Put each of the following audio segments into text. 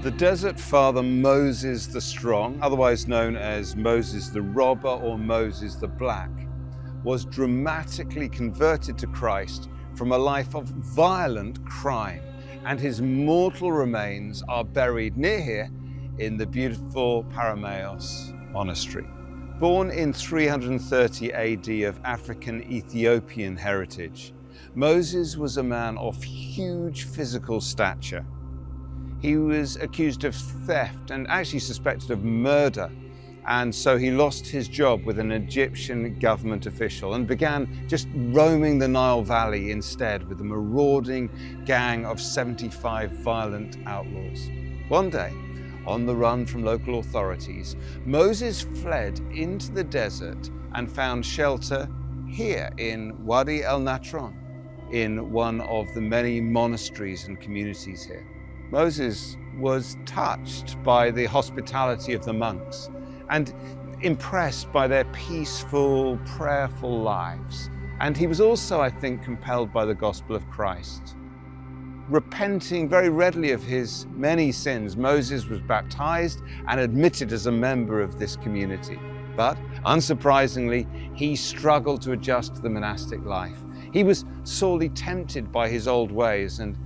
The desert father Moses the Strong, otherwise known as Moses the Robber or Moses the Black, was dramatically converted to Christ from a life of violent crime, and his mortal remains are buried near here in the beautiful Paramaios Monastery. Born in 330 AD of African Ethiopian heritage, Moses was a man of huge physical stature. He was accused of theft and actually suspected of murder, and so he lost his job with an Egyptian government official and began just roaming the Nile Valley instead with a marauding gang of 75 violent outlaws. One day, on the run from local authorities, Moses fled into the desert and found shelter here in Wadi El Natron, in one of the many monasteries and communities here. Moses was touched by the hospitality of the monks and impressed by their peaceful, prayerful lives. And he was also, I think, compelled by the gospel of Christ. Repenting very readily of his many sins, Moses was baptized and admitted as a member of this community. But unsurprisingly, he struggled to adjust to the monastic life. He was sorely tempted by his old ways and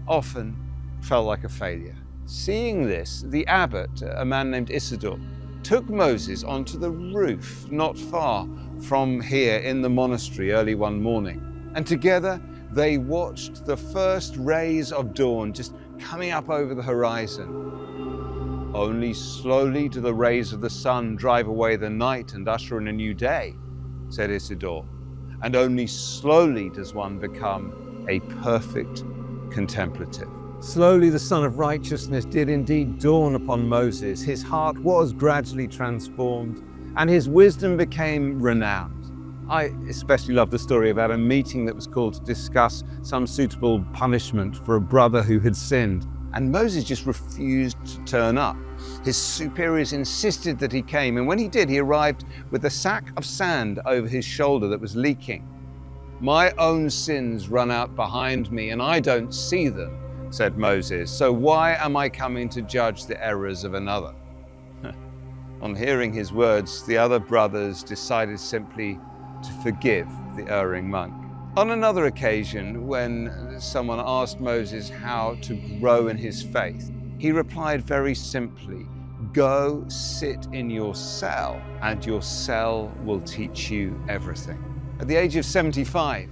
often felt like a failure. Seeing this, the abbot, a man named Isidore, took Moses onto the roof not far from here in the monastery early one morning. And together they watched the first rays of dawn just coming up over the horizon. Only slowly do the rays of the sun drive away the night and usher in a new day, said Isidore. And only slowly does one become a perfect contemplative. Slowly the Sun of Righteousness did indeed dawn upon Moses. His heart was gradually transformed and his wisdom became renowned. I especially love the story about a meeting that was called to discuss some suitable punishment for a brother who had sinned. And Moses just refused to turn up. His superiors insisted that he came, and when he did, he arrived with a sack of sand over his shoulder that was leaking. "My own sins run out behind me and I don't see them," said Moses, "so why am I coming to judge the errors of another?" On hearing his words, the other brothers decided simply to forgive the erring monk. On another occasion, when someone asked Moses how to grow in his faith, he replied very simply, "Go sit in your cell and your cell will teach you everything." At the age of 75,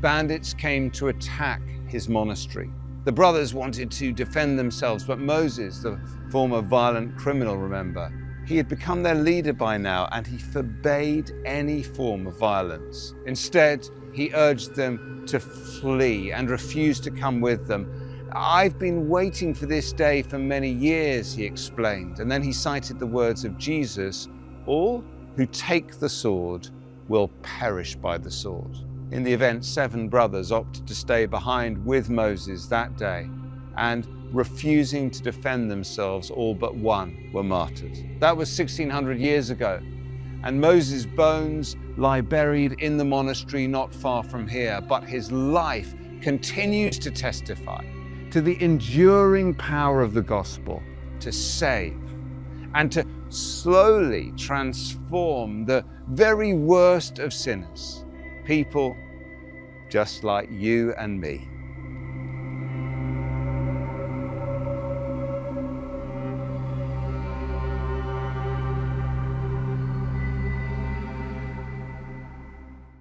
bandits came to attack his monastery. The brothers wanted to defend themselves, but Moses, the former violent criminal, remember, he had become their leader by now and he forbade any form of violence. Instead, he urged them to flee and refused to come with them. "I've been waiting for this day for many years," he explained. And then he cited the words of Jesus, "All who take the sword will perish by the sword." In the event, 7 brothers opted to stay behind with Moses that day, and refusing to defend themselves, all but one were martyred. That was 1600 years ago, and Moses' bones lie buried in the monastery not far from here, but his life continues to testify to the enduring power of the gospel to save and to slowly transform the very worst of sinners, people just like you and me.